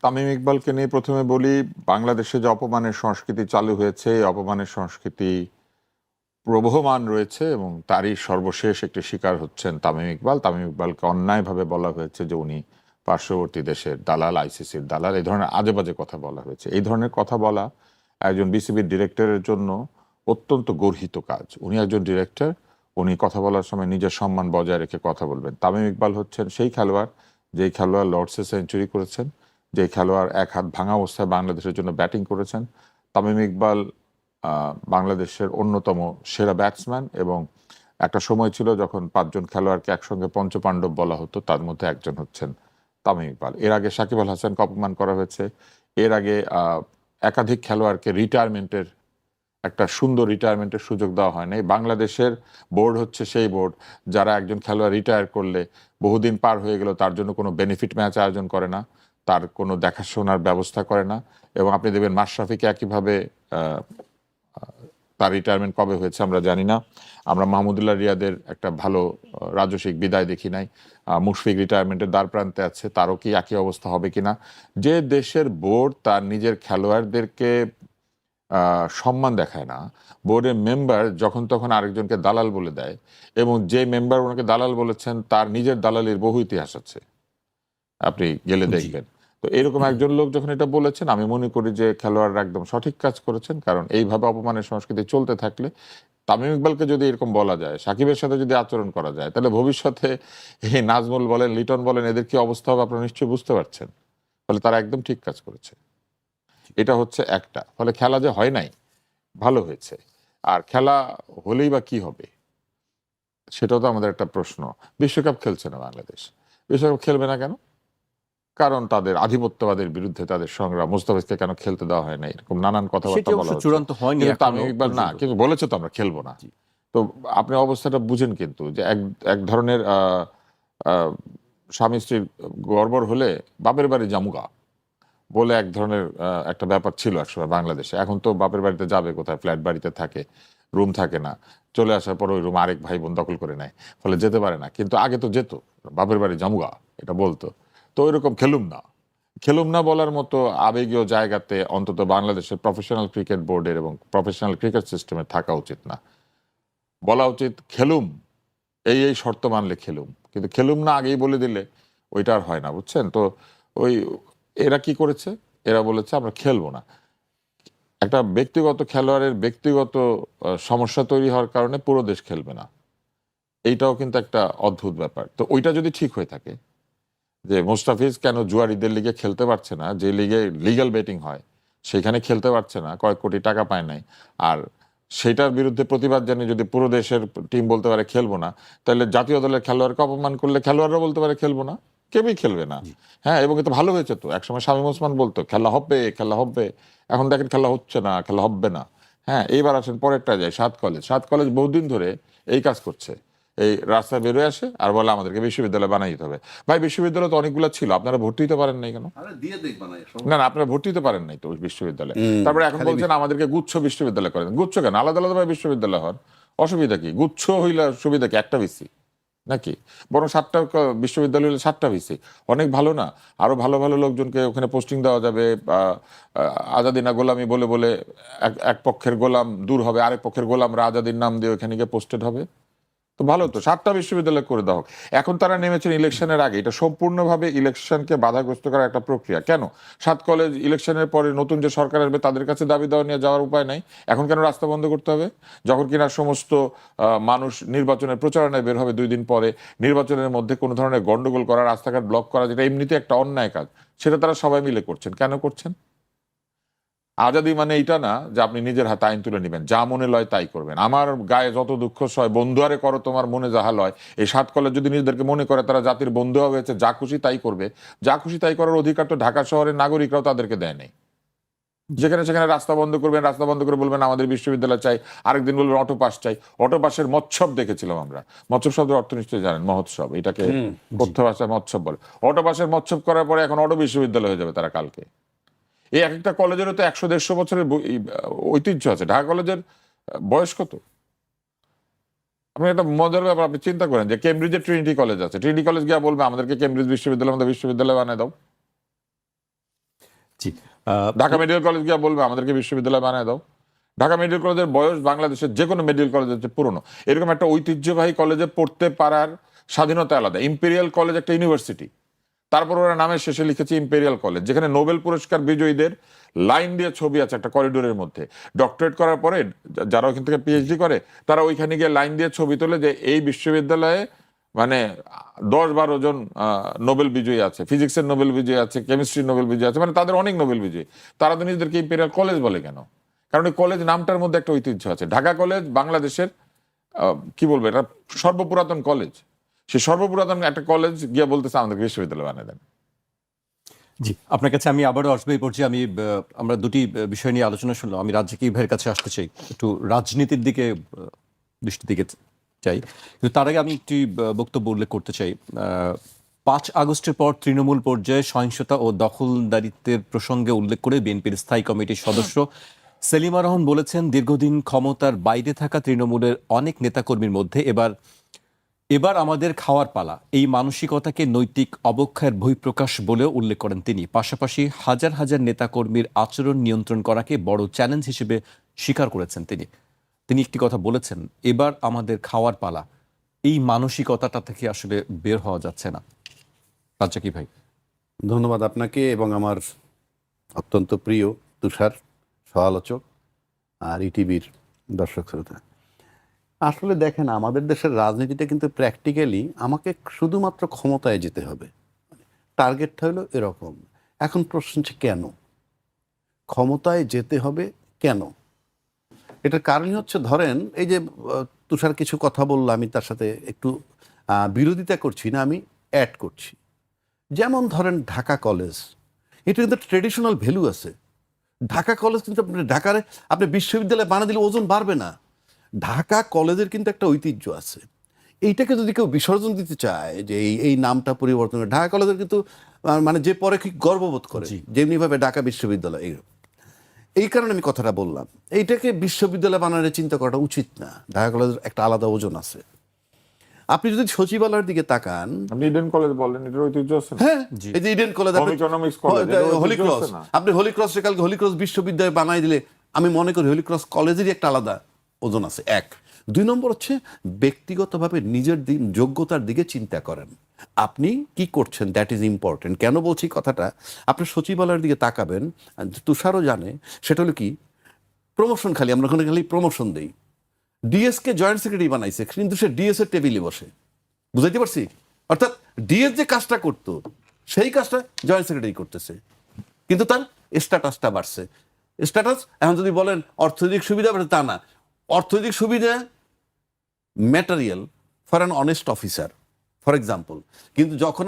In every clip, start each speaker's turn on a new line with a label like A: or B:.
A: তামিম ইকবালকে নিয়ে প্রথমে বলি, বাংলাদেশে যে অপমানের সংস্কৃতি চালু হয়েছে, এই অপমানের সংস্কৃতি প্রবহমান রয়েছে এবং তারই সর্বশেষ একটি শিকার হচ্ছেন তামিম ইকবাল। তামিম ইকবালকে অন্যায়ভাবে বলা হয়েছে যে উনি পার্শ্ববর্তী দেশের দালাল, আইসিসির দালাল, এই ধরনের আজে বাজে কথা বলা হয়েছে। এই ধরনের কথা বলা একজন বিসিবির ডিরেক্টরের জন্য অত্যন্ত গর্হিত কাজ। উনি একজন ডিরেক্টর, উনি কথা বলার সময় নিজের সম্মান বজায় রেখে কথা বলবেন। তামিম ইকবাল হচ্ছেন সেই খেলোয়াড়, যেই খেলোয়াড় লর্ডসে সেঞ্চুরি করেছেন, যেই খেলোয়াড় এক হাত ভাঙা অবস্থায় বাংলাদেশের জন্য ব্যাটিং করেছেন। তামিম ইকবাল বাংলাদেশের অন্যতম সেরা ব্যাটসম্যান এবং একটা সময় ছিল যখন পাঁচজন খেলোয়াড়কে একসঙ্গে পঞ্চপাণ্ডব বলা হতো, তার মধ্যে একজন হচ্ছেন তামিম ইকবাল। এর আগে সাকিব আল হাসানকে অপমান করা হয়েছে, এর আগে একাধিক খেলোয়াড়কে রিটায়ারমেন্টের একটা সুন্দর রিটায়ারমেন্টের সুযোগ দেওয়া হয় নাই। বাংলাদেশের বোর্ড হচ্ছে সেই বোর্ড যারা একজন খেলোয়াড় রিটায়ার করলে বহুদিন পার হয়ে গেল তার জন্য কোনো বেনিফিট ম্যাচ আয়োজন করে না, তার কোনো দেখাশোনার ব্যবস্থা করে না। এবং আপনি দেখবেন মাশরাফিকে একইভাবে তার রিটায়ারমেন্ট কবে হয়েছে আমরা জানি না। আমরা মাহমুদুল্লাহ রিয়াদের একটা ভালো রাজস্বিক বিদায় দেখি নাই। মুশফিক রিটায়ারমেন্টের দ্বার প্রান্তে আছে, তারও কি একই অবস্থা হবে কিনা। যে দেশের বোর্ড তার নিজের খেলোয়াড়দেরকে সম্মান দেখায় না, বোর্ডের মেম্বার যখন তখন আরেকজনকে দালাল বলে দেয়, এবং যে মেম্বার ওনাকে দালাল বলেছেন তার নিজের দালালির বহু ইতিহাস আছে, আপনি গেলে
B: জি।
A: দেখবেন। তো এরকম একজন লোক যখন এটা বলেছেন, আমি মনে করি যে খেলোয়াড়রা একদম সঠিক কাজ করেছেন, কারণ এইভাবে অপমানের সংস্কৃতি চলতে থাকলে তামিম ইকবালকে যদি এরকম বলা যায়, সাকিবের সাথে যদি আচরণ করা যায়, তাহলে ভবিষ্যতে এই নাজমুল বলেন, লিটন বলেন, এদের কি অবস্থা হবে আপনারা নিশ্চয়ই বুঝতে পারছেন। ফলে তারা একদম ঠিক কাজ করেছে। এটা হচ্ছে একটা। ফলে খেলা যে হয় নাই, ভালো হয়েছে। আর খেলা হলেই বা কি হবে, সেটাও তো আমাদের একটা প্রশ্ন। বিশ্বকাপ খেলছে না বাংলাদেশ। বিশ্বকাপ খেলবে না কেন? কারণ তাদের আধিপত্যবাদের বিরুদ্ধে তাদের সংগ্রাম। মুস্তাফিজকে কেন খেলতে দেওয়া হয় না, এরকম নানান
B: সেটি
A: কথাবার্তা
B: অবশ্য
A: বলা হচ্ছে।
B: চূড়ান্ত হয়নি
A: কিন্তু
B: এখনো
A: তামিম ইকবাল না,
B: পর্যন্ত।
A: কিন্তু বলেছে তো আমরা খেলবো না।
B: জি।
A: তো আপনি অবস্থাটা বুঝেন কিন্তু যে এক এক ধরনের স্বামী স্ত্রীর গড়বড় হলে বাপের বাড়ি জামুগা বলে এক ধরনের একটা ব্যাপার ছিল একসময় বাংলাদেশে। এখন তো বাপের বাড়িতে যাবে কোথায়, ফ্ল্যাট বাড়িতে থাকে, রুম থাকে না, চলে আসার পর ওই রুম আরেক ভাই বোন দখল করে নেয়, ফলে যেতে পারে না। কিন্তু আগে তো যেত, বাপের বাড়ি জামুগা এটা বলতো। তো ওইরকম খেলুম না, খেলুম না বলার মতো আবেগীয় জায়গাতে অন্তত বাংলাদেশের প্রফেশনাল ক্রিকেট বোর্ডের এবং প্রফেশনাল ক্রিকেট সিস্টেমে থাকা উচিত না। বলা উচিত খেলুম, এই এই শর্ত মানলে খেলুম, কিন্তু খেলুম না আগেই বলে দিলে ওইটা আর হয় না, বুঝছেন তো। ওই এরা কি করেছে, এরা বলেছে আমরা খেলবো না। একটা ব্যক্তিগত খেলোয়াড়ের ব্যক্তিগত সমস্যা তৈরি হওয়ার কারণে পুরো দেশ খেলবে না, এইটাও কিন্তু একটা অদ্ভুত ব্যাপার। তো ওইটা যদি ঠিক হয়ে থাকে যে মোস্তাফিজ কেন জুয়ারিদের লিগে খেলতে পারছে না, যে লিগে লিগ্যাল বেটিং হয় সেখানে খেলতে পারছে না, কয়েক কোটি টাকা পায় নাই, আর সেটার বিরুদ্ধে প্রতিবাদ জানিয়ে যদি পুরো দেশের টিম বলতে পারে খেলবো না, তাহলে জাতীয় দলের খেলোয়াড়কে অপমান করলে খেলোয়াড়রা বলতে পারে খেলবো না, কেউই খেলবে না।
B: জি।
A: হ্যাঁ, এবং এটা ভালো হয়েছে তো। একসময় শামীম ওসমান বলতো খেলা হবে খেলা হবে, এখন দেখেন খেলা হচ্ছে না, খেলা হবে না। হ্যাঁ, এইবার আসেন পরেরটা যায়, সাত কলেজ। সাত কলেজ বহুদিন ধরে এই কাজ করছে, এই রাস্তায় বেরোয় আসে আর বলে আমাদেরকে বিশ্ববিদ্যালয় বানাই দিতে হবে। ভাই, বিশ্ববিদ্যালয় তো অনেকগুলো ছিল, আপনারা ভর্তি হতে পারেন নাই কেন?
C: আরে দিয়ে দেখবা না
A: না না,
C: সমস্যা
A: আপনারা ভর্তি হতে পারেন নাই তো ওই বিশ্ববিদ্যালয়ে।
B: হুম।
A: তারপরে এখন
B: খালি
A: বলছেন আমাদেরকে গুচ্ছ বিশ্ববিদ্যালয় করেন। গুচ্ছ কেন? আলাদা আলাদা ভাবে বিশ্ববিদ্যালয় হন, অসুবিধা কি? গুচ্ছ হইলে সুবিধা কি? একটা ভিসি নাকি? বরং সাতটা বিশ্ববিদ্যালয় হলে সাতটা ভিসি, অনেক ভালো না? আরো ভালো ভালো লোকজনকে ওখানে পোস্টিং দেওয়া যাবে। আজাদি না গোলামি বলে বলে এক এক পক্ষের গোলাম দূর হবে, আরেক পক্ষের গোলামরা আজাদির নাম দিয়ে ওখানে গিয়ে পোস্টেড হবে। তো ভালো তো, সাতটা বিশ্ববিদ্যালয় করে দেওয়া হোক। এখন তারা নেমেছেন ইলেকশনের আগে, এটা সম্পূর্ণভাবে ইলেকশনকে বাধাগ্রস্ত করার একটা প্রক্রিয়া। কেন? সাত কলেজ ইলেকশনের পরে নতুন যে সরকার আসবে তাদের কাছে দাবি দেওয়া নিয়ে যাওয়ার উপায় নাই, এখন কেন রাস্তা বন্ধ করতে হবে? যখন কিনা সমস্ত মানুষ নির্বাচনের প্রচারণায় বের হবে 2 দিন পরে, নির্বাচনের মধ্যে কোনো ধরনের গন্ডগোল করা, রাস্তাঘাট ব্লক করা, যেটা এমনিতে একটা অন্যায় কাজ, সেটা তারা সবাই মিলে করছেন। কেন করছেন? আজাদি মানে এইটা না যে আপনি নিজের হাতে আইন তুলে নেবেন, যা মনে লয় তাই করবেন। আমার গায়ে যত দুঃখ সয়, বন্ধুয়ারে করো তোমার মনে যাহা লয়। এই সাত কলেজ যদি নিজেদেরকে মনে করে তারা জাতির বন্ধু হয়েছে, যা খুশি তাই করবে, যা খুশি তাই করার অধিকার তো ঢাকা শহরের নাগরিকরাও তাদেরকে দেয় নাই। যেখানে সেখানে রাস্তা বন্ধ করবেন, রাস্তা বন্ধ করে বলবেন আমাদের বিশ্ববিদ্যালয় চাই, আরেকদিন বলবেন অটো পাস চাই। অটো পাসের মৎসব দেখেছিলাম আমরা। মৎসব শব্দের অর্থ নিশ্চয়ই জানেন, মহোৎসব, এটাকে
B: হুম। জি।
A: কথ্য ভাষায় মৎসব বলে। অটো পাসের মৎসব করার পরে এখন অটো বিশ্ববিদ্যালয় হয়ে যাবে তারা কালকে। এই এক একটা কলেজেরও তো 100-150 বছরের ঐতিহ্য আছে। ঢাকা কলেজের বয়স কত? আপনি একটা মজার ব্যাপার, আপনি চিন্তা করেন যে কেমব্রিজের ট্রিনিটি কলেজ আছে, ট্রিনিটি কলেজ গিয়ে বলবে আমাদেরকে কেমব্রিজ বিশ্ববিদ্যালয়, আমাদের বিশ্ববিদ্যালয় বানায় দাও।
B: জি,
A: ঢাকা মেডিকেল কলেজ গিয়ে বলবে আমাদেরকে বিশ্ববিদ্যালয় বানায় দাও। ঢাকা মেডিকেল কলেজের বয়স বাংলাদেশের যে কোনো মেডিকেল কলেজের চেয়ে পুরনো। এরকম একটা ঐতিহ্যবাহী কলেজে পড়তে পারার স্বাধীনতা আলাদা। ইম্পেরিয়াল কলেজ একটা ইউনিভার্সিটি, তারপর ওরা নামের শেষে লিখেছে ইম্পেরিয়াল কলেজ, যেখানে নোবেল পুরস্কার বিজয়ীদের লাইন দিয়ে ছবি আছে একটা করিডোরের মধ্যে। ডক্টরেট করার পরে যারা ওইখান থেকে পিএইচডি করে তারা ওইখানে গিয়ে লাইন দিয়ে ছবি তোলে যে এই বিশ্ববিদ্যালয়ে মানে 10-12 জন নোবেল বিজয়ী আছে, ফিজিক্সের নোবেল বিজয়ী আছে, কেমিস্ট্রির নোবেল বিজয়ী আছে, মানে তাদের অনেক নোবেল বিজয়ী। তারা তো নিজেদেরকে ইম্পেরিয়াল কলেজ বলে কেন? কারণ এই কলেজ নামটার মধ্যে একটা ঐতিহ্য আছে। ঢাকা কলেজ বাংলাদেশের কি বলবো, এটা সর্বপুরাতন কলেজ। সে সর্বপুরাতন একটা কলেজ গিয়ে বলতেছে আমাদেরকে বিশ্ববিদ্যালয় বানিয়ে দেন।
B: জি, আপনার কাছে আমি আবারও আসবো এই পর্যায়ে। আমরা দুটি বিষয় নিয়ে আলোচনা শুনলাম। আমি রাজ্জাকি ভাইয়ের কাছে আসতে চাই, একটু রাজনীতির দিকে দৃষ্টি দিকে চাই, কিন্তু তার আগে আমি একটি বক্তব্য উল্লেখ করতে চাই। 5 আগস্টের পর তৃণমূল পর্যায়ে সহিংসতা ও দখলদারিত্বের প্রসঙ্গে উল্লেখ করে বিএনপির স্থায়ী কমিটির সদস্য সেলিমা রহমান বলেছেন, দীর্ঘদিন ক্ষমতার বাইরে থাকা তৃণমূলের অনেক নেতাকর্মীর মধ্যে এবার আমাদের খাওয়ার পালা, এই মানসিকতাকে নৈতিক অবক্ষয়ের বহিঃপ্রকাশ বলেও উল্লেখ করেন তিনি। পাশাপাশি হাজার হাজার নেতাকর্মীর আচরণ নিয়ন্ত্রণ করাকে বড় চ্যালেঞ্জ হিসেবে স্বীকার করেছেন তিনি একটি কথা বলেছেন, এবার আমাদের খাওয়ার পালা, এই মানসিকতাটা থেকে আসলে বের হওয়া যাচ্ছে না। রাজ্জাকি ভাই।
C: ধন্যবাদ আপনাকে এবং আমার অত্যন্ত প্রিয় তুষার সহ-আলোচক আর ইটিভির দর্শক শ্রোতা। আসলে দেখেন, আমাদের দেশের রাজনীতিটা কিন্তু প্র্যাকটিক্যালি আমাকে শুধুমাত্র ক্ষমতায় যেতে হবে, টার্গেটটা হলো এরকম। এখন প্রশ্ন হচ্ছে কেন ক্ষমতায় যেতে হবে, কেন? এটার কারণই হচ্ছে, ধরেন এই যে তুষার কিছু কথা বললো, আমি তার সাথে একটু বিরোধিতা করছি না, আমি অ্যাড করছি। যেমন ধরেন ঢাকা কলেজ, এটা কিন্তু ট্রেডিশনাল ভ্যালু আছে। ঢাকা কলেজ কিন্তু আপনি বিশ্ববিদ্যালয়ে বানা দিলে ওজন বাড়বে না। ঢাকা কলেজের কিন্তু একটা ঐতিহ্য আছে। এইটাকে যদি কেউ বিসর্জন দিতে চায় যে এই নামটা পরিবর্তন করে, ঢাকা কলেজের কিন্তু মানে যে পরে কি গর্ববোধ করে, যেমনিভাবে ঢাকা বিশ্ববিদ্যালয়, এই কারণে আমি কথাটা বললাম। এইটাকে বিশ্ববিদ্যালয় বানানোর চিন্তা করাটা উচিত না। ঢাকা কলেজের একটা আলাদা ওজন আছে। আপনি যদি সচিবালয়ের দিকে তাকান,
A: আপনি ইডেন কলেজ বলেন, এটার ঐতিহ্য আছে না?
C: হ্যাঁ, এই যে ইডেন কলেজ, হোলি ক্রস, আপনি হোলি ক্রস কালকে হোলি ক্রস বিশ্ববিদ্যালয় বানাই দিলে আমি মনে করি হোলি ক্রস কলেজেরই একটা আলাদা ওজন আছে। 1, 2 নম্বর হচ্ছে ব্যক্তিগতভাবে নিজের যোগ্যতার দিকে চিন্তা করেন। আপনি কি করছেন, দ্যাট ইজ ইম্পর্টেন্ট। কেন বলছি কথাটা, আপনি সচিবালয়ের দিকে তাকাবেন, তুষারও জানে, সেটা হলো কি প্রমোশন, খালি আমরা ওখানে খালি প্রমোশন দেই। ডিএসকে জয়েন্ট সেক্রেটারি বানাইছে, কিন্তু সে ডিএস এর টেবিলে বসে। বুঝাইতে পারছি? অর্থাৎ ডিএস যে কাজটা করতো সেই কাজটা জয়েন্ট সেক্রেটারি করতেছে, কিন্তু তার স্ট্যাটাসটা বাড়ছে। স্ট্যাটাস এখন যদি বলেন অর্থনৈতিক সুবিধা বাড়ছে, তা না। অর্থনৈতিক সুবিধা material for an honest officer, for example. কিন্তু যখন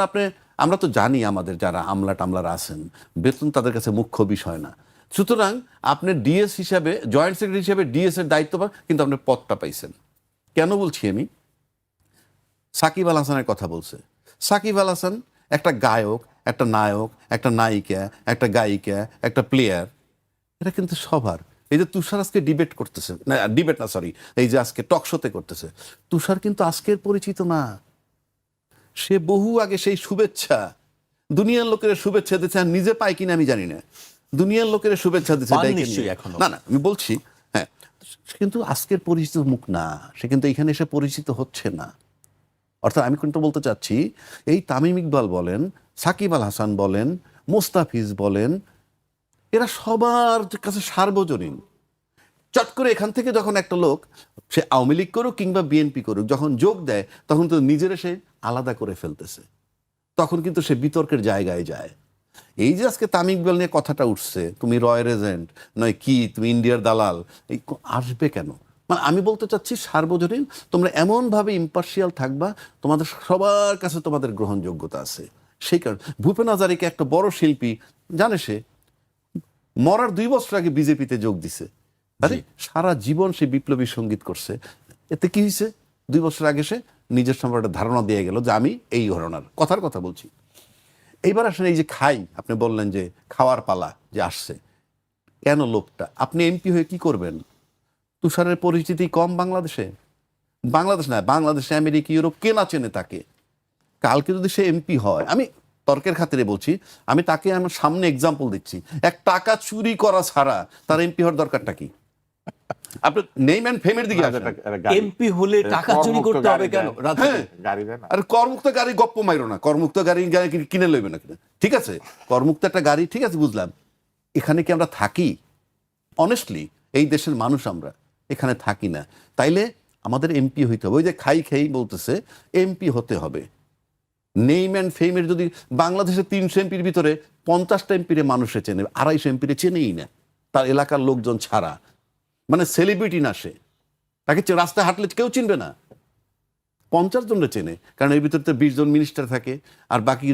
C: আমরা তো জানি আমাদের যারা আমলা টামলারা আছেন, বেতন তাদের কাছে মুখ্য বিষয় না। সুতরাং আপনি ডিএস হিসাবে, জয়েন্ট সেক্রেটারি হিসাবে ডিএস এর দায়িত্ব পান, কিন্তু আপনি পদটা পাইছেন। কেন বলছি আমি? সাকিব আল হাসানের কথা বলছে। সাকিব আল হাসান একটা গায়ক, একটা নায়ক, একটা নায়িকা, একটা গায়িকা, একটা প্লেয়ার, এটা কিন্তু সবার। এই যে তুষার আজকে ডিবেট করতেছে, না ডিবেট না সরি, এই যে আজকে টক শোতে করতেছে, তুষার কিন্তু আজকের পরিচিত না। সে বহু আগে সেই শুভেচ্ছা, দুনিয়ার লোকের শুভেচ্ছা দিচ্ছে, আর নিজে পায় কিনা আমি জানি না, দুনিয়ার লোকের শুভেচ্ছা দিচ্ছে না, আমি বলছি, হ্যাঁ, কিন্তু আজকের পরিচিত মুখ না, সে কিন্তু এখানে এসে পরিচিত হচ্ছে না। অর্থাৎ আমি কিন্তু বলতে চাচ্ছি, এই তামিম ইকবাল বলেন, সাকিব আল হাসান বলেন, মোস্তাফিজ বলেন, এরা সবার কাছে সার্বজনীন। চট করে এখান থেকে যখন একটা লোক, সে আওয়ামী লীগ করুক কিংবা বিএনপি করুক, যখন যোগ দেয় তখন তো নিজের সে আলাদা করে ফেলতেছে, তখন কিন্তু সে বিতর্কের জায়গায় যায়। এই যে আজকে তামিম ইকবাল নিয়ে কথাটা উঠছে, তুমি রয়্যাল এজেন্ট নয় কি, তুমি ইন্ডিয়ার দালাল, এই আসবে কেন? মানে আমি বলতে চাচ্ছি সার্বজনীন, তোমরা এমনভাবে ইম্পার্শিয়াল থাকবা, তোমাদের সবার কাছে তোমাদের গ্রহণযোগ্যতা আছে। সেই কারণে ভূপেন হাজারিকা একটা বড় শিল্পী, জানে সে মরার 2 বছর আগে বিজেপিতে যোগ দিছে। আরে সারা জীবন সে বিপ্লবী সঙ্গীত করছে, এতে কি হয়েছে? 2 বছর আগে সে নিজের সম্পর্কে একটা ধারণা দিয়ে গেল যে আমি এই ঘটনার কথার কথা বলছি। এইবার আসলে এই যে আপনি বললেন যে খাওয়ার পালা যে আসছে, কেন লোকটা, আপনি এমপি হয়ে কি করবেন? তুষারের পরিচিতি কম বাংলাদেশে? বাংলাদেশ না, বাংলাদেশে আমেরিকা, ইউরোপ কে না চেনে তাকে? কালকে যদি সে এমপি হয়, আমি তর্কের খাতিরে বলছি, আমি তাকে আমার সামনে এক্সাম্পল দিচ্ছি, এক টাকা চুরি করা ছাড়া তার এমপি হওয়ার দরকারটা কি? আপনি নেম অ্যান্ড ফেমের দিকে আসেন।
B: এমপি হলে টাকা চুরি করতে হবে কেন?
C: হ্যাঁ, আরে করমুক্ত গাড়ি গপ্প মাইরো না, করমুক্ত গাড়ি কিনে লইবে না কিনা, ঠিক আছে, করমুক্ত একটা গাড়ি, ঠিক আছে বুঝলাম। এখানে কি আমরা থাকি? অনেস্টলি এই দেশের মানুষ আমরা এখানে থাকি না। তাইলে আমাদের এমপি হইতে হবে। ওই যে খাই খাই বলতেছে, এমপি হতে হবে। নেম অ্যান্ড ফেমের যদি বাংলাদেশের 300 এমপির ভিতরে 50টা এমপিরে মানুষে চেনে, 250 এমপিরে চেনেই না, তার এলাকার লোকজন ছাড়া। মানে সেলিব্রিটি না সে, তাকে রাস্তায় হাঁটলে কেউ চিনবে না, 50 জনরে চেনে, কারণ এর ভিতরে তো 20 জন মিনিস্টার থাকে, আর বাকি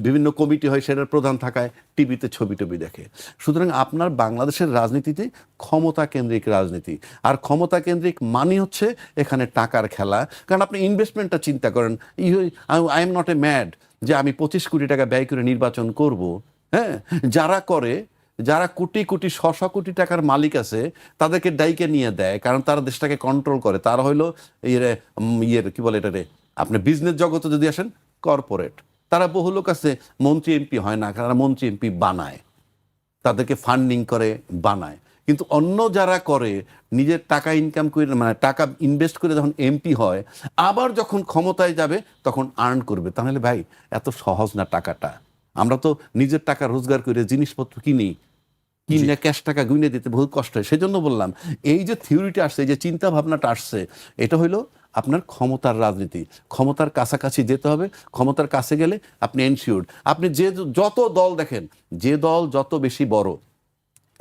C: বিভিন্ন কমিটি হয়, সেটার প্রধান থাকায় টিভিতে ছবি টবি দেখে। সুতরাং আপনার বাংলাদেশের রাজনীতিতে ক্ষমতা কেন্দ্রিক রাজনীতি, আর ক্ষমতা কেন্দ্রিক মানে হচ্ছে এখানে টাকার খেলা। কারণ আপনি ইনভেস্টমেন্টটা চিন্তা করেন, I am not a mad যে আমি 25 কোটি টাকা ব্যয় করে নির্বাচন করব। হ্যাঁ, যারা করে, যারা কোটি কোটি শত কোটি টাকার মালিক আছে, তাদেরকে ডাইকে নিয়ে দেয়, কারণ তারা দেশটাকে কন্ট্রোল করে। তারা হইলো ইয়ের কি বলে এটারে, আপনি বিজনেস জগতে যদি আসেন, কর্পোরেট। তারা বহু লোক আছে মন্ত্রী এমপি হয় না, তারা মন্ত্রী এমপি বানায়, তাদেরকে ফান্ডিং করে বানায়। কিন্তু অন্য যারা করে, নিজের টাকা ইনকাম করে, মানে টাকা ইনভেস্ট করে যখন এমপি হয়, আবার যখন ক্ষমতায় যাবে তখন আর্ন করবে। তাহলে ভাই এত সহজ না টাকাটা। আমরা তো নিজের টাকা রোজগার করে জিনিসপত্র কিনে ক্যাশ টাকা গুনে দিতে বহুত কষ্ট হয়। সেজন্য বললাম, এই যে থিওরিটা আসছে, এই যে চিন্তা ভাবনাটা আসছে, এটা হইলো আপনার ক্ষমতার রাজনীতি। ক্ষমতার কাছাকাছি যেতে হবে, ক্ষমতার কাছে গেলে আপনি এনশিওর্ড। আপনি যত দল দেখেন, যে দল যত বেশি বড়,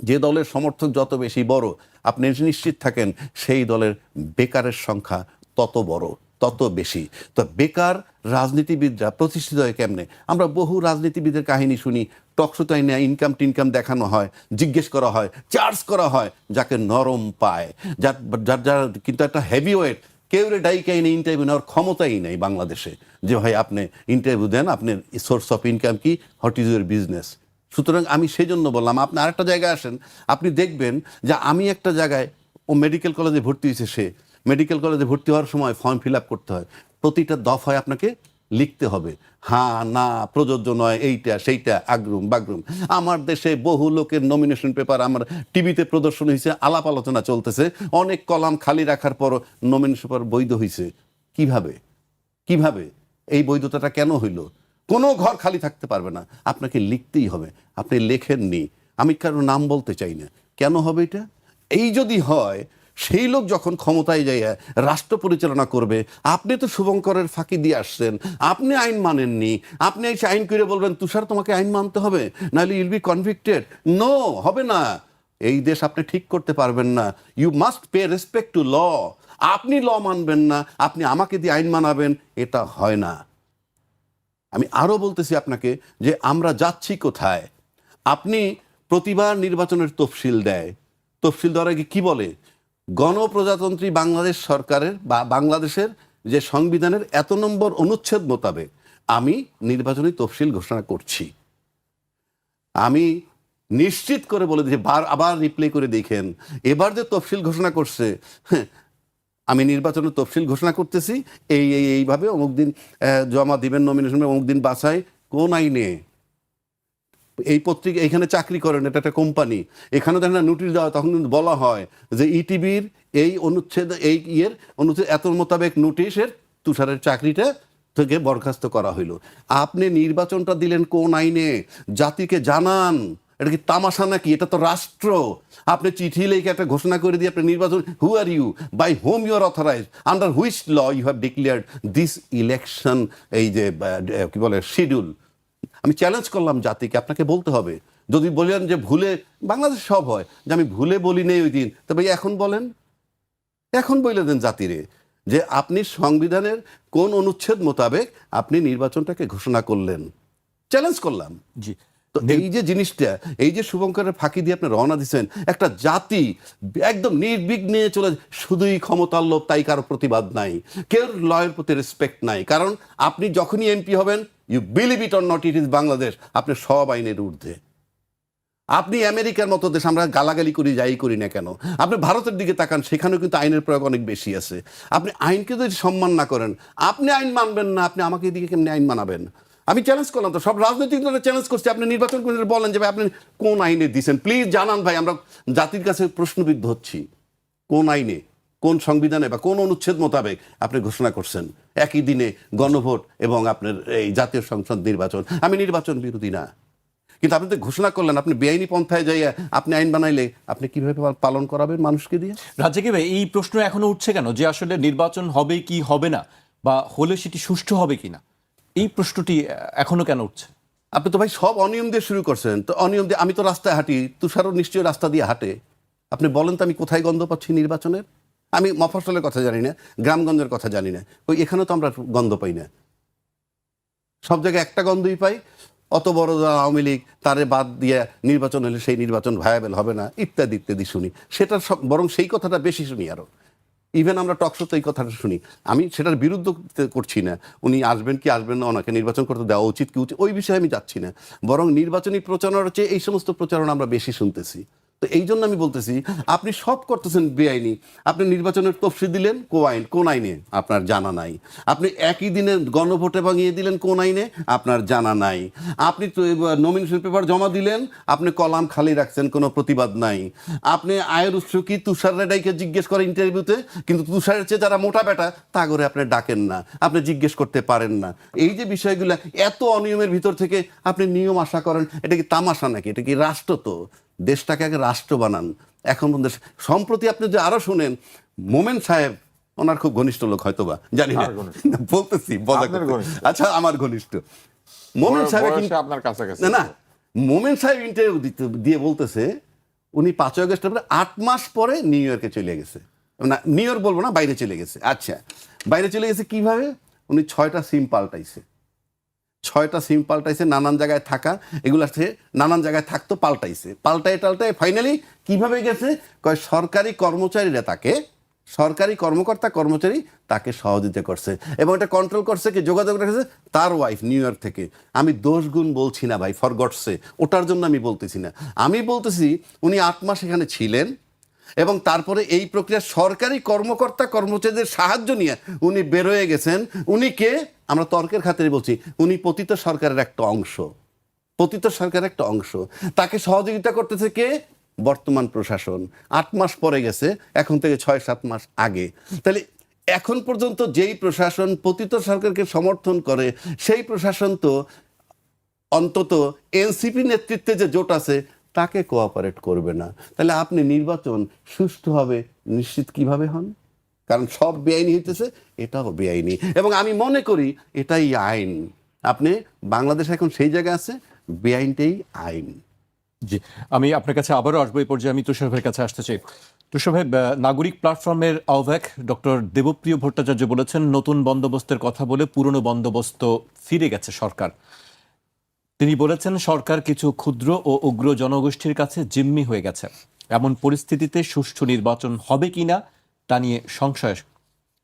C: যে দলের সমর্থক যত বেশি বড়, আপনি নিশ্চিত থাকেন সেই দলের বেকারের সংখ্যা তত বড়, তত বেশি। তো বেকার রাজনীতিবিদরা প্রতিষ্ঠিত হয় কেমনে? আমরা বহু রাজনীতিবিদের কাহিনী শুনি, টকশোতে না ইনকাম টিনকাম দেখানো হয়, জিজ্ঞেস করা হয়, চার্জ করা হয়, যাকে নরম পায়, যার কিন্তু একটা হেভি ওয়েট, কেউ রে ডাইকাইনে ইন্টারভিউ নেওয়ার ক্ষমতাই নেই বাংলাদেশে, যে ভাই আপনি ইন্টারভিউ দেন, আপনার সোর্স অফ ইনকাম কি, হোয়াট ইজ ইউর বিজনেস। সুতরাং আমি সেই জন্য বললাম, আপনি আরেকটা জায়গায় আসেন, আপনি দেখবেন যে আমি একটা জায়গায়, ও মেডিকেল কলেজে ভর্তি হয়েছে, সে মেডিকেল কলেজে ভর্তি হওয়ার সময় ফর্ম ফিল আপ করতে হয়, প্রতিটা দফায় আপনাকে লিখতে হবে হ্যাঁ না, প্রযোজ্য নয়, এইটা সেইটা, আগ্রুম বাগ্রুম। আমার দেশে বহু লোকের নমিনেশন পেপার আমার টিভিতে প্রদর্শন হয়েছে, আলাপ আলোচনা চলতেছে, অনেক কলাম খালি রাখার পর নমিনেশন পেপার বৈধ হয়েছে। কিভাবে এই বৈধতাটা কেন হইল? কোনো ঘর খালি থাকতে পারবে না, আপনাকে লিখতেই হবে। আপনি লেখেননি, আমি কারো নাম বলতে চাই না, কেন হবে এটা? এই যদি হয়, সেই লোক যখন ক্ষমতায় যায় রাষ্ট্র পরিচালনা করবে, আপনি তো শুভঙ্করের ফাঁকি দিয়ে আসছেন, আপনি আইন মানেননি, আপনি এসে আইন করে বলবেন তুষার তোমাকে আইন মানতে হবে, নাহলে ইউল বি কনভিক্টেড। নো, হবে না। এই দেশ আপনি ঠিক করতে পারবেন না। You must pay respect to law. আপনি ল মানবেন না, আপনি আমাকে দিয়ে আইন মানাবেন, এটা হয় না। আমি আরো বলতেছি আপনাকে যে আমরা যাচ্ছি কোথায়। আপনি প্রতিবার নির্বাচনের তফসিল দেয়, তফসিল দেওয়ার আগে কি বলে, গণপ্রজাতন্ত্রী বাংলাদেশ সরকারের বা বাংলাদেশের যে সংবিধানের এত নম্বর অনুচ্ছেদ মোতাবেক আমি নির্বাচনী তফসিল ঘোষণা করছি। আমি নিশ্চিত করে বলে দিয়েছি, আবার রিপ্লে করে দেখেন, এবার যে তফসিল ঘোষণা করছে, আমি নির্বাচনের তফসিল ঘোষণা করতেছি, এইভাবে অমুক দিন জমা দিবেন, নমিনেশন অমুক দিন বাছাই, কোন আইনে? এই পত্রিকা, এখানে চাকরি করেন, এটা একটা কোম্পানি, এখানে দেখেন না নোটিশ দেওয়া, তখন কিন্তু বলা হয় যে ইটিভির এই অনুচ্ছেদ, এই অনুচ্ছেদ এত মোতাবেক নোটিশের তুষারের চাকরিটা থেকে বরখাস্ত করা হইল। আপনি নির্বাচনটা দিলেন কোন আইনে? জাতিকে জানান। এটা কি তামাশা নাকি? এটা তো রাষ্ট্র। আপনি চিঠি লিখে একটা ঘোষণা করে দিয়ে আপনি নির্বাচন, who are you, by whom you are authorized, under which law you have declared this election, এই যে কি বলে শিডিউল। আমি চ্যালেঞ্জ করলাম জাতিকে, আপনাকে বলতে হবে। যদি বলেন যে ভুলে, বাংলাদেশ সব হয়, যে আমি ভুলে বলি নেই ওই দিন, তবে এখন বলেন, এখন বলে দেন জাতিরে যে আপনি সংবিধানের কোন অনুচ্ছেদ মোতাবেক আপনি নির্বাচনটাকে ঘোষণা করলেন। চ্যালেঞ্জ করলাম।
B: জি,
C: তো এই যে জিনিসটা, এই যে শুভঙ্করের ফাঁকি দিয়ে আপনি রওনা দিচ্ছেন, একটা জাতি একদম নির্বিঘ্নে চলে, শুধুই ক্ষমতার লোভ, তাই কারো প্রতিবাদ নাই, কেউ লয়ের প্রতি রেসপেক্ট নাই। কারণ আপনি যখনই এমপি হবেন, you believe it or not, it is Bangladesh, আপনি সব আইনের ঊর্ধ্বে। আপনি আমেরিকার মতো দেশ, আমরা গালাগালি করি যাই করি না কেন, আপনি ভারতের দিকে তাকান, সেখানেও কিন্তু আইনের প্রয়োগ অনেক বেশি আছে। আপনি আইনকে যদি সম্মান না করেন, আপনি আইন মানবেন না, আপনি আমাকে এদিকে কেমনি আইন মানাবেন? আমি চ্যালেঞ্জ করলাম তো, সব রাজনৈতিক দলের চ্যালেঞ্জ করছি, আপনি নির্বাচন কমিশনে বলেন যে ভাই আপনি কোন আইনে দিয়েছেন, প্লিজ জানান ভাই, আমরা জাতির কাছে প্রশ্নবিদ্ধ হচ্ছি, কোন আইনে, কোন সংবিধানে বা কোন অনুচ্ছেদ মোতাবেক আপনি ঘোষণা করছেন একই দিনে গণভোট এবং আপনার এই জাতীয় সংসদ নির্বাচন। আমি নির্বাচন বিরোধী না, কিন্তু আপনি তো ঘোষণা করলেন, আপনি বেআইনি পন্থায় যাইয়া আপনি আইন বানাইলে আপনি কিভাবে পালন করাবেন মানুষকে দিয়ে?
B: রাজ্জাকি ভাই, এই প্রশ্ন এখনো উঠছে কেন যে আসলে নির্বাচন হবে কি হবে না, বা হলে সেটি সুষ্ঠু হবে কিনা, এই প্রশ্নটি এখনো কেন উঠছে?
C: আপনি তো ভাই সব অনিয়ম দিয়ে শুরু করছেন, তো অনিয়ম দিয়ে, আমি তো রাস্তায় হাঁটি, তুষারও নিশ্চয়ই রাস্তা দিয়ে হাঁটে, আপনি বলেন তো আমি কোথায় গন্ধ পাচ্ছি নির্বাচনের? আমি মফস্বলের কথা জানি না, গ্রামগঞ্জের কথা জানি না, ওই এখানেও তো আমরা গন্ধ পাই না, সব জায়গায় একটা গন্ধই পাই, অত বড় আওয়ামী লীগ তারে বাদ দিয়ে নির্বাচন হলে সেই নির্বাচন ভায়াবেল হবে না ইত্যাদি ইত্যাদি শুনি, সেটা সব বরং সেই কথাটা বেশি শুনি আরো। ইভেন আমরা টকশোতে এই কথাটা শুনি, আমি সেটার বিরুদ্ধ করছি না, উনি আসবেন কি আসবেন না, ওনাকে নির্বাচন করতে দেওয়া উচিত কি উচিত ওই বিষয়ে আমি যাচ্ছি না, বরং নির্বাচনী প্রচারণার চেয়ে এই সমস্ত প্রচারণা আমরা বেশি শুনতেছি। তো এই জন্য আমি বলতেছি, আপনি সব করতেছেন বেআইনি, আপনি নির্বাচনের তফসিল দিলেন কোন আইনে আপনার জানা নাই, আপনি একই দিনে গণভোটে ভাঙিয়ে দিলেন কোন আইনে আপনার জানা নাই, আপনি নমিনেশন পেপার জমা দিলেন, আপনি কলাম খালি রাখছেন, কোনো প্রতিবাদ নাই, আপনি আয়ের উৎস কি তুষার রেডাইকে জিজ্ঞেস করে ইন্টারভিউতে, কিন্তু তুষারের চেয়ে যারা মোটা বেটা তা করে আপনি ডাকেন না, আপনি জিজ্ঞেস করতে পারেন না। এই যে বিষয়গুলো, এত অনিয়মের ভিতর থেকে আপনি নিয়ম আশা করেন, এটা কি তামাশা নাকি? এটা কি রাষ্ট্র? তো দেশটাকে আগে রাষ্ট্র বানান। এখন সম্প্রতি আপনি যে আরো শুনেন, মোমেন সাহেব, ওনার খুব ঘনিষ্ঠ লোক হয়তোবা, জানি না, বলতেছি আচ্ছা আমার ঘনিষ্ঠ মোমেন সাহেব,
A: আপনার কাছাকাছি
C: না মোমেন সাহেব ইন্টারভিউ দিয়ে বলতেছে উনি 5 আগস্ট 8 মাস পরে নিউ ইয়র্কে চলে গেছে, না নিউ ইয়র্ক বলবো না, বাইরে চলে গেছে। আচ্ছা, বাইরে চলে গেছে কিভাবে? উনি 6টা সিম পাল্টাইছে, 6টা সিম পাল্টাইছে, নানান জায়গায় থাকা, এগুলো সে নানান জায়গায় থাকতো, পাল্টায় ফাইনালি কিভাবে গেছে? কয় সরকারি কর্মচারীরা তাকে, সরকারি কর্মচারী তাকে সহযোগিতা করছে, এবং এটা কন্ট্রোল করছে কি, যোগাযোগ রেখেছে তার ওয়াইফ নিউ ইয়র্ক থেকে। আমি দোষ গুণ বলছি না ভাই, ফর গডসে, ওটার জন্য আমি বলতেছি না, আমি বলতেছি উনি 8 মাস এখানে ছিলেন, এবং তারপরে এই প্রক্রিয়া সরকারি কর্মচারীদের সাহায্য নিয়ে উনি বেরোয় গেছেন। উনি কে? আমরা তর্কের খাতিরে বলছি, উনি পতিত সরকারের একটা অংশ, তাকে সহযোগিতা করতেছে কে? বর্তমান প্রশাসন। 8 মাস পরে গেছে, এখন থেকে 6-7 মাস আগে। তাহলে এখন পর্যন্ত যেই প্রশাসন পতিত সরকারকে সমর্থন করে, সেই প্রশাসন তো অন্তত এনসিপি নেতৃত্বে যে জোট আছে তাকে কোঅপারেট করবে না। তাহলে আপনি নির্বাচন সুষ্ঠুভাবে নিশ্চিত কিভাবে হন? কারণ সব বেআইনি হইতেছে, এটাও বেআইনি, এবং আমি মনে করি এটাই আইন। আপনি বাংলাদেশ এখন সেই জায়গায় আছে, বেআইনটাই আইন।
B: জি, আমি আপনার কাছে আবারও আসবো। এই পর্যায়ে আমি তুষার ভাইয়ের কাছে আসতে চাই। তুষার ভাই, নাগরিক প্ল্যাটফর্মের আহ্বায়ক ডক্টর দেবপ্রিয় ভট্টাচার্য বলেছেন, নতুন বন্দোবস্তের কথা বলে পুরনো বন্দোবস্ত ফিরে গেছে সরকার। তিনি বলেছেন, সরকার কিছু ক্ষুদ্র ও উগ্র জনগোষ্ঠীর কাছে জিম্মি হয়ে গেছে। এমন পরিস্থিতিতে সুষ্ঠু নির্বাচন হবে কিনা তা নিয়ে সংশয়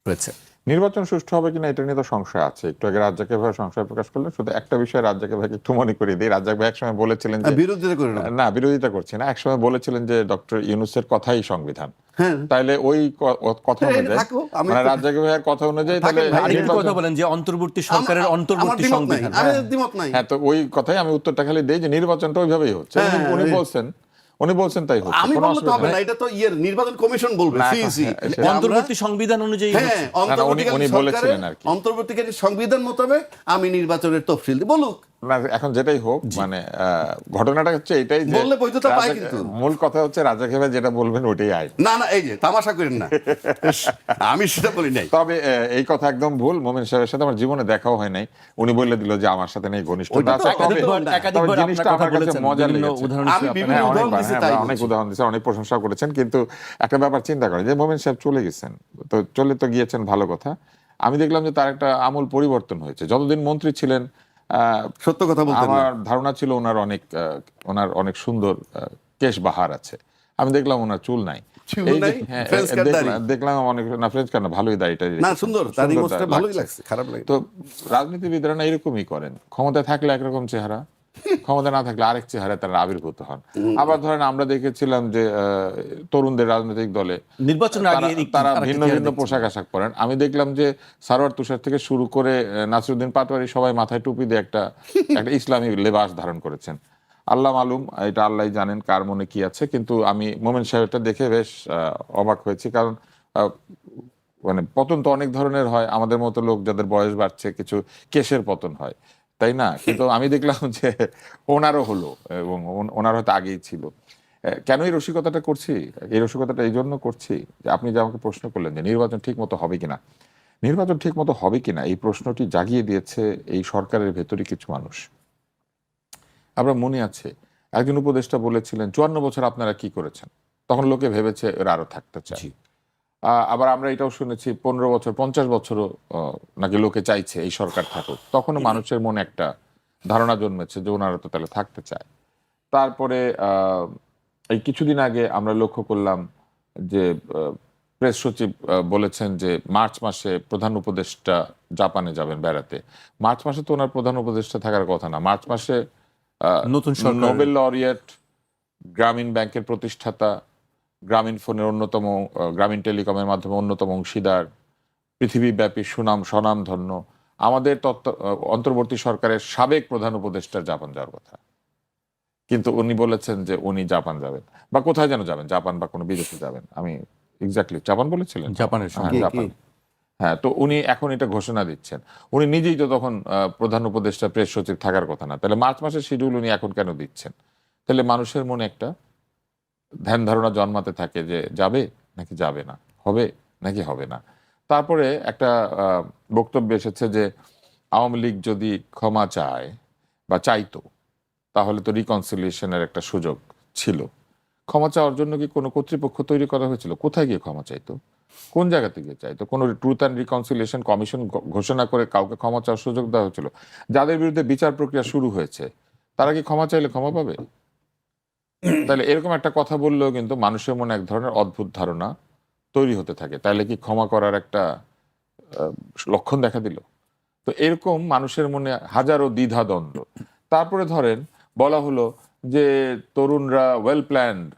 B: রয়েছে।
A: নির্বাচন সুষ্ঠু হবে কিনা এটা নিয়ে তো সংশয় আছে। একটু আগে রাজ্জাকের ভাই সংশয় প্রকাশ করলেন। শুধু একটা বিষয় রাজ্জাকের ভাইকে একটু মনে করিয়ে দিই। রাজ্জাক ভাই একসময় বলেছিলেন যে বিরোধিতা করছি না, একসময় বলেছিলেন যে ডক্টর ইউনূসের কথাই সংবিধান। তাইলে ওই কথা অনুযায়ী, মানে রাজ্জাকের ভাইয়ের কথা অনুযায়ী, তাহলে
B: আরেকটু কথা বলেন যে অন্তর্বর্তী সরকারের অন্তর্বর্তী সংবিধান।
A: হ্যাঁ, তো ওই কথাই আমি উত্তরটা খালি দেই যে নির্বাচনটা ওইভাবেই হচ্ছে। উনি বলছেন তাই হচ্ছে।
C: আমি বলতে হবে না, এটা তো নির্বাচন কমিশন বলবে।
B: অন্তর্বর্তী সংবিধান অনুযায়ী
A: উনি বলেছিলেন আর কি,
C: অন্তর্বর্তীকালীন সংবিধান মোতাবেক আমি নির্বাচনের তফসিল বলুক।
A: এখন যেটাই হোক, মানে ঘটনাটা হচ্ছে এটাই যে
C: বললে বৈধতা পায়, কিন্তু
A: মূল কথা হচ্ছে রাজ্জাক ভাই যেটা বলবেন ওইটাই আইন।
C: না, এই যে তামাশা করেন না, আমি সেটা বলি নাই।
A: তবে এই কথা একদম ভুল। মোমেন সাহেবের সাথে আমার জীবনে দেখাও হয় নাই, উনি বলে দিল যে আমার সাথে নেই ঘনিষ্ঠতা আছে। তবে জিনিসটা আমার কাছে মজা লেগেছে। অনেক উদাহরণ দিয়েছেন, অনেক প্রশংসা করেছেন, কিন্তু একটা ব্যাপার চিন্তা করেন যে মোমেন সাহেব চলে গেছেন, তো চলে তো গিয়েছেন, ভালো কথা। আমি দেখলাম যে তার একটা আমূল পরিবর্তন হয়েছে। যতদিন মন্ত্রী ছিলেন,
C: সত্য কথা বলতে
A: আমার ধারণা ছিল ওনার অনেক সুন্দর কেশ বাহার আছে। আমি দেখলাম ওনার চুল নাই, দেখলাম অনেক না, ফ্রেঞ্চ কাট না, ভালোই দাড়িটা
C: সুন্দর, ভালোই লাগছে, খারাপ লাগে।
A: তো রাজনীতিবিদরা না এরকমই করেন, ক্ষমতায় থাকলে একরকম চেহারা, ক্ষমতা না থাকলে আরেক চেহারা তারা আবির্ভূত হন। আবার ধরেন আমরা দেখেছিলাম যে তরুণদের রাজনৈতিক দলে
B: নির্বাচনের আগে
A: তারা ভিন্ন ভিন্ন পোশাক আশাক পরেন। আমি দেখলাম যে সারোয়ার তুষার থেকে শুরু করে নাসিরুদ্দিন পাটোয়ারি সবাই মাথায় টুপি দিয়ে একটা ইসলামী লেবাস ধারণ করেছেন। আল্লাহ মালুম, এটা আল্লাহ জানেন কার মনে কি আছে। কিন্তু আমি মোমেন সাহেবটা দেখে বেশ অবাক হয়েছি, কারণ মানে পতন তো অনেক ধরনের হয়, আমাদের মতো লোক যাদের বয়স বাড়ছে কিছু কেশের পতন হয়, তাই না? কিন্তু আমি দেখলাম যে ওনারও হলো, এবং ওনার হয়তো আগেই ছিল। কেন এই রসিকতাটা করছি? এই রসিকতাটা এই জন্য করছি যে আপনি যে আমাকে প্রশ্ন করলেন যে নির্বাচন ঠিক মতো হবে কিনা, নির্বাচন ঠিক মতো হবে কিনা এই প্রশ্নটি জাগিয়ে দিয়েছে এই সরকারের ভেতরে কিছু মানুষ। আমরা মনে আছে একজন উপদেষ্টা বলেছিলেন 54 বছর আপনারা কি করেছেন, তখন লোকে ভেবেছে এরা আরো থাকতে চায়। আবার আমরা এটাও শুনেছি 15 বছর 50 বছরও নাকি লোকে চাইছে এই সরকার থাকুক, তখনও মানুষের মনে একটা ধারণা জন্মেছে যে ওনারা তো তাহলে থাকতে চায়। তারপরে এই কিছুদিন আগে আমরা লক্ষ্য করলাম যে প্রেস সচিব বলেছেন যে মার্চ মাসে প্রধান উপদেষ্টা জাপানে যাবেন বেড়াতে। মার্চ মাসে তো ওনার প্রধান উপদেষ্টা থাকার কথা না। মার্চ মাসে
B: নতুন সরকার,
A: নোবেল লরিয়েট, গ্রামীণ ব্যাংকের প্রতিষ্ঠাতা, গ্রামীণ ফোনের অন্যতম, গ্রামীণ টেলিকমের মাধ্যমে অন্যতম অংশীদার, পৃথিবীব্যাপী স্বনামধন্য আমাদের অন্তর্বর্তী সরকারের সাবেক প্রধান উপদেষ্টার জাপান যাওয়ার কথা। কিন্তু উনি বলেছেন যে উনি জাপান যাবেন, বা কোথায় যেন যাবেন, জাপান বা কোনো বিদেশে যাবেন। আমি এক্স্যাক্টলি জাপান বলেছিলেন,
B: জাপানের
A: হ্যাঁ জাপান। হ্যাঁ, তো উনি এখন এটা ঘোষণা দিচ্ছেন। উনি নিজেই তো তখন প্রধান উপদেষ্টা প্রেস সচিব থাকার কথা না, তাহলে মার্চ মাসের শিডিউল উনি এখন কেন দিচ্ছেন? তাহলে মানুষের মনে একটা ধ্যান ধারণা জন্মাতে থাকে যে যাবে নাকি যাবে না, হবে নাকি হবে না। তারপরে একটা বক্তব্য এসেছে যে আওয়ামী লীগ যদি ক্ষমা চায় বা চাইতো তাহলে তো রিকনসিলিয়েশনের একটা সুযোগ ছিল। ক্ষমা চাওয়ার জন্য কি কোনো কর্তৃপক্ষ তৈরি করা হয়েছিল? কোথায় গিয়ে ক্ষমা চাইতো? কোন জায়গা থেকে চাইতো? কোনো ট্রুথ অ্যান্ড রিকনসিলিয়েশন কমিশন ঘোষণা করে কাউকে ক্ষমা চাওয়ার সুযোগ দেওয়া হয়েছিল? যাদের বিরুদ্ধে বিচার প্রক্রিয়া শুরু হয়েছে তারা কি ক্ষমা চাইলে ক্ষমা পাবে? তাহলে এরকম একটা কথা বললেও কিন্তু মানুষের মনে এক ধরনের অদ্ভুত ধারণা তৈরি হতে থাকে। তাহলে কি ক্ষমা করার একটা লক্ষণ দেখা দিল? তো এরকম মানুষের মনে হাজারো দ্বিধা দ্বন্দ্ব। তারপরে ধরেন বলা হলো যে তরুণরা ওয়েল প্ল্যান্ড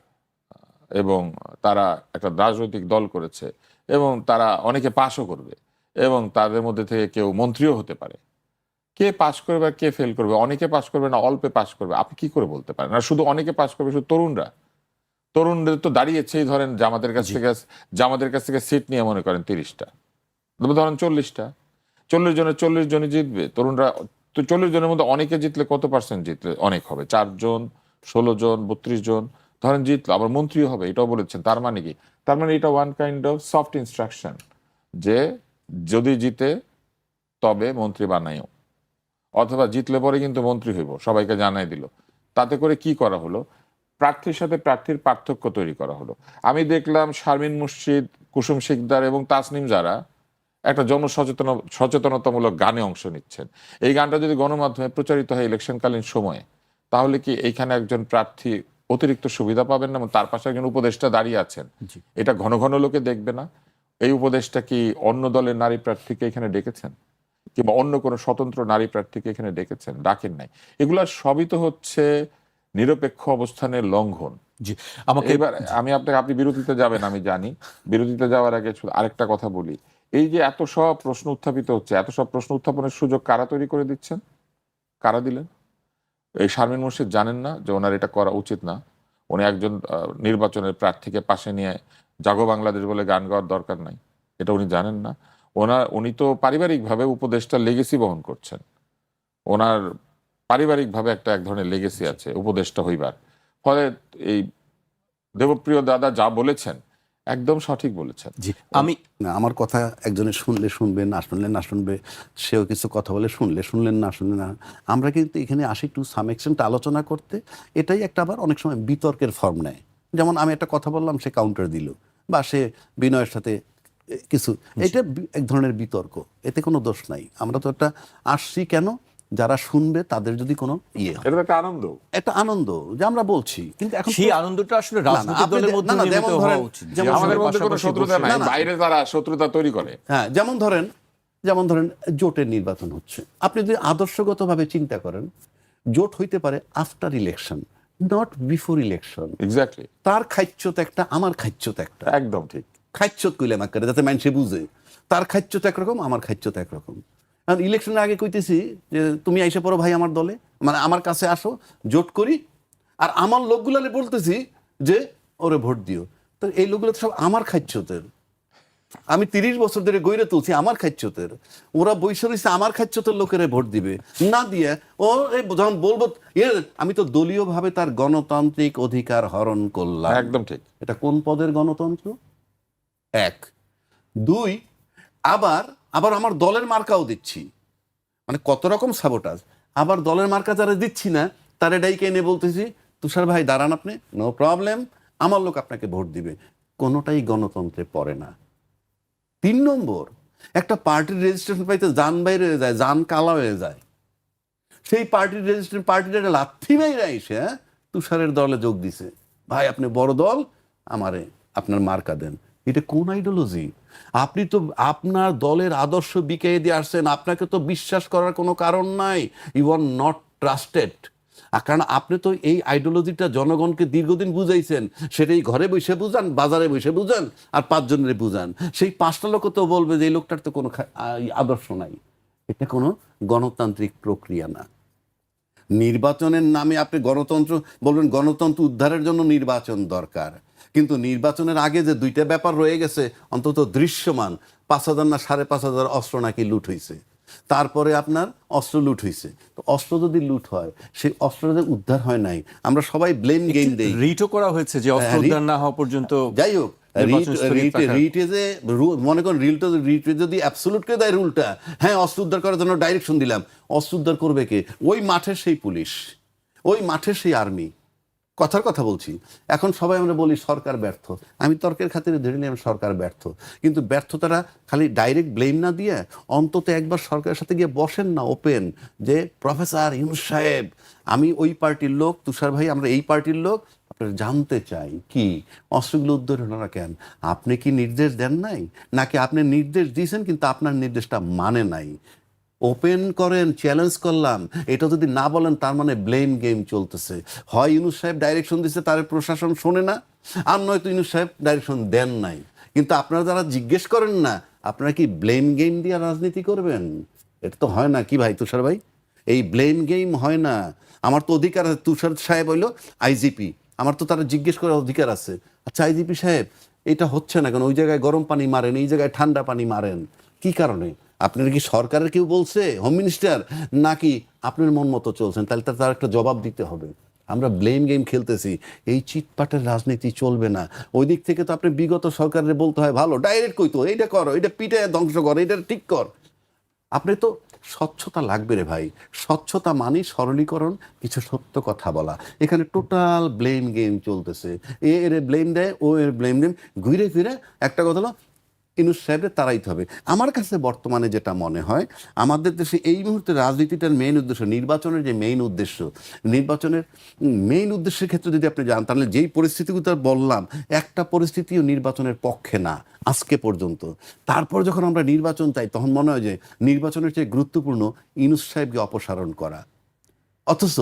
A: এবং তারা একটা রাজনৈতিক দল করেছে এবং তারা অনেকে পাশও করবে এবং তাদের মধ্যে থেকে কেউ মন্ত্রীও হতে পারে। কে পাশ করবে আর কে ফেল করবে, অনেকে পাশ করবে না অল্পে পাশ করবে, আপনি কি করে বলতে পারেন? আর শুধু অনেকে পাশ করবে শুধু তরুণদের তো দাঁড়িয়েছেই ধরেন জামাতের কাছ থেকে সিট নিয়ে মনে করেন 30টা, ধরেন 40টা, 40 জনের 40 জনই জিতবে তরুণরা। তো 40 জনের মধ্যে অনেকে জিতলে কত পার্সেন্ট জিতলে অনেক হবে? 4 জন, 16 জন, 32 জন ধরেন জিতলো, আবার মন্ত্রীও হবে, এটাও বলেছেন। তার মানে কি? তার মানে এটা one kind of soft instruction যে যদি জিতে তবে মন্ত্রী বানাইও, অথবা জিতলে পরে কিন্তু মন্ত্রী হইব, সবাইকে জানাই দিল। তাতে করে কি করা হলো? প্রার্থীর সাথে প্রার্থীর পার্থক্য তৈরি করা হলো। আমি দেখলাম শারমিন মুর্শিদ, কুসুম শিকদার এবং তাসনিম যারা একটা সচেতনতামূলক গানে অংশ নিচ্ছেন। এই গানটা যদি গণমাধ্যমে প্রচারিত হয় ইলেকশনকালীন সময়ে, তাহলে কি এইখানে একজন প্রার্থী অতিরিক্ত সুবিধা পাবেন না? তার পাশে একজন উপদেষ্টা দাঁড়িয়ে আছেন, এটা ঘন ঘন লোকে দেখবে না? এই উপদেষ্টা কি অন্য দলের নারী প্রার্থীকে এখানে ডেকেছেন, কিংবা অন্য কোনো স্বতন্ত্র নারী প্রার্থীকে এখানে ডেকেছেন? ডাকেন নাই। এগুলা সবই তো হচ্ছে নিরপেক্ষ অবস্থানের লঙ্ঘন।
B: জি, আমাকে
A: এবার আপনি বিরতিতে যাবেন আমি জানি। বিরতিতে যাওয়ার আগে আরেকটা কথা বলি। এই যে এত সব প্রশ্ন উত্থাপিত হচ্ছে, এত সব প্রশ্ন উত্থাপনের সুযোগ কারা তৈরি করে দিচ্ছেন? কারা দিলেন? এই শারমিন মুর্শিদ জানেন না যে ওনার এটা করা উচিত না? উনি একজন নির্বাচনের প্রার্থীকে পাশে নিয়ে জাগো বাংলাদেশ বলে গান গাওয়ার দরকার নাই, এটা উনি জানেন না? উনি তো পারিবারিকভাবে উপদেষ্টা লেগেসি বহন করছেন। ওনার পারিবারিকভাবে এক ধরনের লেগেসি আছে উপদেষ্টা হইবার। ফলে এই দেবপ্রিয় দাদা যা বলেছেন একদম সঠিক বলেছেন।
B: জি, আমি
C: না, আমার কথা একজনে শুনলে শুনবে, না শুনলে না শুনবে, সেও কিছু কথা বলে শুনলেন না শুনলেন না। আমরা কিন্তু এখানে আসি টু সাম এক্সটেন্ট আলোচনা করতে। এটাই একটা আবার অনেক সময় বিতর্কের ফর্ম নেয়। যেমন আমি একটা কথা বললাম, সে কাউন্টার দিল, বা সে বিনয়ের সাথে কিছু, এটা এক ধরনের বিতর্ক, এতে কোনো দোষ নাই। আমরা তো একটা আসছি কেন, যারা শুনবে তাদের যদি কোনো ইয়ে হয়,
A: এটা একটা আনন্দ,
C: একটা আনন্দ যে আমরা বলছি। কিন্তু এখন
B: সেই আনন্দটা আসলে রাজনৈতিক দলের মধ্যে নির্মিত হওয়া উচিত।
A: আমাদের মধ্যে কোনো শত্রুতা নাই, বাইরে তারা শত্রুতা তৈরি করে।
C: হ্যাঁ, যেমন ধরেন জোটের নির্বাচন হচ্ছে, আপনি যদি আদর্শগতভাবে চিন্তা করেন, জোট হইতে পারে after election, not before election.
A: Exactly,
C: তার খাইচ্যত একটা, আমার খাইচ্যত একটা।
A: একদম ঠিক।
C: খাইচ্যত কইলে আমাকে যাতে মানুষে বুঝে, তার খাইচ্যত একরকম, আমার খাইচ্যত একরকম। কারণ ইলেকশনের আগে কইতেছি যে তুমি আইসা পড়ো ভাই আমার দলে, মানে আমার কাছে আসো, জোট করি, আর আমার লোকগুলারে বলতেছি যে ওরে ভোট দিও। তো এই লোকগুলো তো সব আমার খাইচ্যতের। আমি 30 বছর ধরে গইরে তুলছি আমার খাইচ্যতের, ওরা বৈশা রয়েছে আমার খাইচ্যতের লোকেরা ভোট দিবে না দিয়ে ও যখন বলবো আমি তো দলীয় ভাবে তার গণতান্ত্রিক অধিকার হরণ করলাম।
A: একদম ঠিক।
C: এটা কোন পদের গণতন্ত্র? এক। দুই, আবার আমার দলের মার্কাও দিচ্ছি, মানে কত রকম সাবোটাজ। আবার দলের মার্কা যারা দিচ্ছি না তারা ডাইকে এনে বলতেছি তুষার ভাই দাঁড়ান আপনি, নো প্রবলেম, আমার লোক আপনাকে ভোট দিবে। কোনোটাই গণতন্ত্রে পড়ে না। 3 নম্বর, একটা পার্টির রেজিস্ট্রেশন পাইতে জান বাইরে হয়ে যায়, জান কালা হয়ে যায়। সেই পার্টির রেজিস্ট্রেশন পার্টির একটা লাথি মেরে এসে তুষারের দলে যোগ দিছে, ভাই আপনি বড় দল, আমারে আপনার মার্কা দেন। এটা কোন আইডিওলজি? আপনি তো আপনার দলের আদর্শ বিকিয়ে দিয়ে আসছেন, আপনাকে তো বিশ্বাস করার কোনো কারণ নাই। You are not trusted. কারণ আপনি তো এই আইডিওলজিটা জনগণকে দীর্ঘদিন বুঝাইছেন, সেটাই ঘরে বসে বুঝান, বাজারে বসে বুঝান, আর 5 জনের বুঝান। সেই 5টা লোক তো বলবে যে এই লোকটার তো কোনো আদর্শ নাই। এটা কোনো গণতান্ত্রিক প্রক্রিয়া না। নির্বাচনের নামে আপনি গণতন্ত্র বলবেন, গণতন্ত্র উদ্ধারের জন্য নির্বাচন দরকার, কিন্তু নির্বাচনের আগে যে 2টা ব্যাপার রয়ে গেছে অন্তত দৃশ্যমান, 5,000 না 5,500 অস্ত্র নাকি লুট হয়েছে, তারপরে আপনার অস্ত্র লুট হয়েছে। তো অস্ত্র যদি লুট হয়, সেই অস্ত্রদের উদ্ধার হয় নাই, আমরা সবাই ব্লেম গেম দেই।
B: রিটও করা হয়েছে যে অস্ত্র উদ্ধার না হওয়া পর্যন্ত।
C: যাই হোক, রিটে যে মনে করেন রিটে যদি অ্যাবসলিউট করে দেয় রুলটা, হ্যাঁ অস্ত্র উদ্ধার করার জন্য ডাইরেকশন দিলাম, অস্ত্র উদ্ধার করবে কে? ওই মাঠের সেই পুলিশ, ওই মাঠের সেই আর্মি। কথার কথা বলছি। এখন সবাই আমরা বলি সরকার ব্যর্থ, আমি তর্কের খাতিরে ধরে নিলাম সরকার ব্যর্থ, কিন্তু ব্যর্থতারা খালি ডাইরেক্ট ব্লেম না দিয়ে অন্তত একবার সরকারের সাথে গিয়ে বসেন না ওপেন, যে প্রফেসর ইউনূস সাহেব, আমি ওই পার্টির লোক, তুষার ভাই আমরা এই পার্টির লোক, আপনারা জানতে চাই কি অস্ত্রগুলো উদ্ধার হলো না কেন? আপনি কি নির্দেশ দেন নাই, নাকি আপনি নির্দেশ দিয়েছেন কিন্তু আপনার নির্দেশটা মানে নাই? ওপেন করেন, চ্যালেঞ্জ করলাম। এটা যদি না বলেন তার মানে ব্লেম গেম চলতেছে। হয় ইউনূস সাহেব ডাইরেকশন দিচ্ছে, তার প্রশাসন শোনে না, আর নয়তো ইউনূস সাহেব ডাইরেকশন দেন নাই। কিন্তু আপনারা যারা জিজ্ঞেস করেন না, আপনারা কি ব্লেম গেম দিয়ে রাজনীতি করবেন? এটা তো হয় না কি ভাই তুষার ভাই? এই ব্লেম গেম হয় না। আমার তো অধিকার আছে, তুষার সাহেব হইলো আইজিপি, আমার তো তারা জিজ্ঞেস করার অধিকার আছে, আচ্ছা আইজিপি সাহেব এটা হচ্ছে না কেন? ওই জায়গায় গরম পানি মারেন, এই জায়গায় ঠান্ডা পানি মারেন, কি কারণে? আপনার কি সরকারের কেউ বলছে, হোম মিনিস্টার, নাকি আপনার মন মতো চলছেন? তাহলে তার একটা জবাব দিতে হবে। আমরা ব্লেম গেম খেলতেছি, এই চিটপাটের রাজনীতি চলবে না। ওই দিক থেকে তো আপনি বিগত সরকারের বলতে হয় ভালো, ডাইরেক্ট কইতো এইটা করো, এটা পিঠে ধ্বংস কর, এটা ঠিক কর। আপনি তো স্বচ্ছতা লাগবে রে ভাই। স্বচ্ছতা মানে সরলীকরণ, কিছু সত্য কথা বলা। এখানে টোটাল ব্লেম গেম চলতেছে, এর ব্লেম দেয়, ও এর ব্লেম দেয়, ঘুরে ফিরে একটা কথা হলো ইউনূস সাহেবের তারাইতে হবে। আমার কাছে বর্তমানে যেটা মনে হয়, আমাদের দেশে এই মুহূর্তে রাজনীতিটার মেইন উদ্দেশ্য, নির্বাচনের যে মেইন উদ্দেশ্য, নির্বাচনের মেইন উদ্দেশ্যের ক্ষেত্রে যদি আপনি যান, তাহলে যেই পরিস্থিতিগুলো বললাম, একটা পরিস্থিতিও নির্বাচনের পক্ষে না আজকে পর্যন্ত। তারপর যখন আমরা নির্বাচন চাই, তখন মনে হয় যে নির্বাচনের চেয়ে গুরুত্বপূর্ণ ইউনূস সাহেবকে অপসারণ করা। অথচ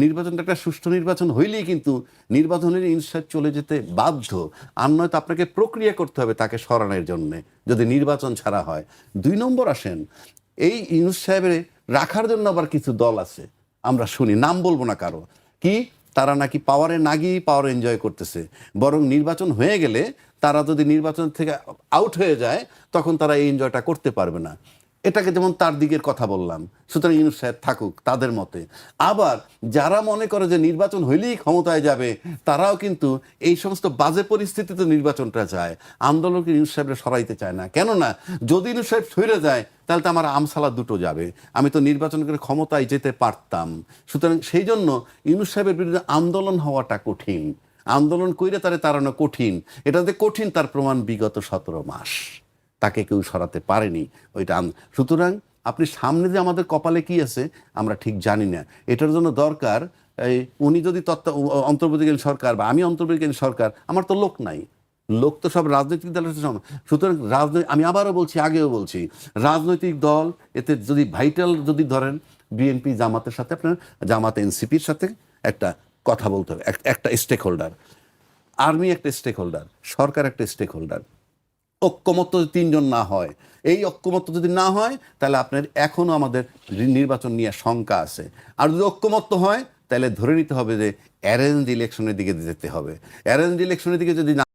C: নির্বাচনটা একটা সুষ্ঠু নির্বাচন হইলেই কিন্তু নির্বাচনের ইনসাইড চলে যেতে বাধ্য, আর নয়তো আপনাকে প্রক্রিয়া করতে হবে তাকে সরানোর জন্য, যদি নির্বাচন ছাড়া হয়। 2 নম্বর আসেন, এই ইউনূস সাহেবের রাখার জন্য আবার কিছু দল আছে, আমরা শুনি, নাম বলবো না কারো, কি তারা নাকি পাওয়ারে না গিয়ে পাওয়ার এনজয় করতেছে, বরং নির্বাচন হয়ে গেলে তারা যদি নির্বাচন থেকে আউট হয়ে যায় তখন তারা এই এনজয়টা করতে পারবে না। এটাকে যেমন তার দিকের কথা বললাম, সুতরাং ইউনূস সাহেব থাকুক তাদের মতে। আবার যারা মনে করে যে নির্বাচন হইলেই ক্ষমতায় যাবে, তারাও কিন্তু এই সমস্ত বাজে পরিস্থিতিতে নির্বাচনটা চায়, আন্দোলনকে ইউনূস সাহেবরা সরাইতে চায় না। কেননা যদি ইউনূস সাহেব সরে যায় তাহলে তো আমার আমসালা দুটো যাবে, আমি তো নির্বাচন করে ক্ষমতায় যেতে পারতাম। সুতরাং সেই জন্য ইউনূস সাহেবের বিরুদ্ধে আন্দোলন হওয়াটা কঠিন, আন্দোলন কইরে তারে তাড়ানো কঠিন। এটা যে কঠিন তার প্রমাণ বিগত 17 মাস তাকে কেউ সরাতে পারেনি ওইটা। সুতরাং আপনি সামনে যে আমাদের কপালে কি আছে আমরা ঠিক জানি না। এটার জন্য দরকার এই উনি যদি অন্তর্বর্তীকালীন সরকার বা আমি অন্তর্বর্তীকালীন সরকার, আমার তো লোক নাই, লোক তো সব রাজনৈতিক দলের সাথে। সুতরাং আমি আবারও বলছি, আগেও বলছি, রাজনৈতিক দল এতে যদি ভাইটাল যদি ধরেন বিএনপি জামাতের সাথে আপনার জামাত এনসিপির সাথে একটা কথা বলতে হবে, একটা স্টেক হোল্ডার, আর্মি একটা স্টেক হোল্ডার, সরকার একটা স্টেক হোল্ডার। ঐক্যমত্য যদি তিনজন না হয়, এই ঐক্যমত্য যদি না হয় তাহলে আপনার এখনো আমাদের নির্বাচন নিয়ে শঙ্কা আছে। আর যদি ঐক্যমত্য হয় তাহলে ধরে নিতে হবে যে অ্যারেঞ্জ ইলেকশনের দিকে যেতে হবে। অ্যারেঞ্জ ইলেকশনের দিকে যদি না